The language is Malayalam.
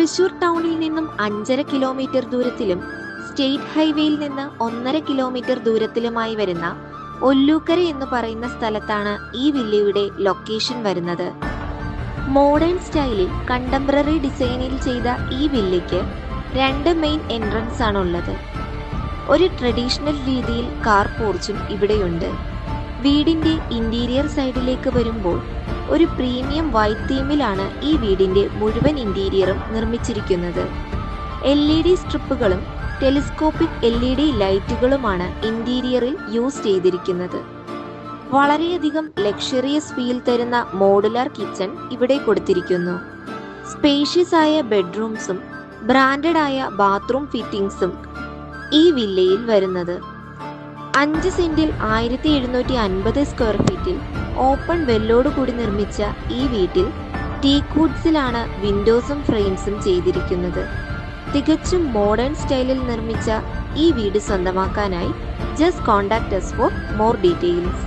തൃശൂർ ടൗണിൽ നിന്നും 5.5 കിലോമീറ്റർ ദൂരത്തിലും സ്റ്റേറ്റ് ഹൈവേയിൽ നിന്ന് 1.5 കിലോമീറ്റർ ദൂരത്തിലുമായി വരുന്ന ഒല്ലൂക്കര എന്ന് പറയുന്ന സ്ഥലത്താണ് ഈ വില്ലയുടെ ലൊക്കേഷൻ വരുന്നത്. മോഡേൺ സ്റ്റൈലിൽ കണ്ടംപററി ഡിസൈനിൽ ചെയ്ത ഈ വില്ലയ്ക്ക് 2 മെയിൻ എൻട്രൻസ് ആണുള്ളത്. ഒരു ട്രഡീഷണൽ രീതിയിൽ കാർ പോർച്ചും ഇവിടെയുണ്ട്. വീടിന്റെ ഇന്റീരിയർ സൈഡിലേക്ക് വരുമ്പോൾ ഒരു പ്രീമിയം വൈറ്റ് തീമിലാണ് ഈ വീടിന്റെ മുഴുവൻ ഇന്റീരിയറും നിർമ്മിച്ചിരിക്കുന്നത്. LED സ്ട്രിപ്പുകളും ടെലിസ്കോപ്പിക് LED ലൈറ്റുകളുമാണ് ഇന്റീരിയറിൽ യൂസ് ചെയ്തിരിക്കുന്നത്. വളരെയധികം ലക്ഷറിയസ് ഫീൽ തരുന്ന മോഡുലാർ കിച്ചൺ ഇവിടെ കൊടുത്തിരിക്കുന്നു. സ്പേഷ്യസ് ആയ ബെഡ്റൂംസും ബ്രാൻഡഡ് ആയ ബാത്റൂം ഫിറ്റിംഗ്സും ഈ വില്ലയിൽ വരുന്നത്. 5 സെന്റിൽ 1750 സ്ക്വയർ ഫീറ്റിൽ ഓപ്പൺ വെല്ലോടുകൂടി നിർമ്മിച്ച ഈ വീട്ടിൽ ടീക്ക് വുഡ്സിലാണ് വിൻഡോസും ഫ്രെയിംസും ചെയ്തിരിക്കുന്നത്. തികച്ചും മോഡേൺ സ്റ്റൈലിൽ നിർമ്മിച്ച ഈ വീട് സ്വന്തമാക്കാനായി just contact us for more details.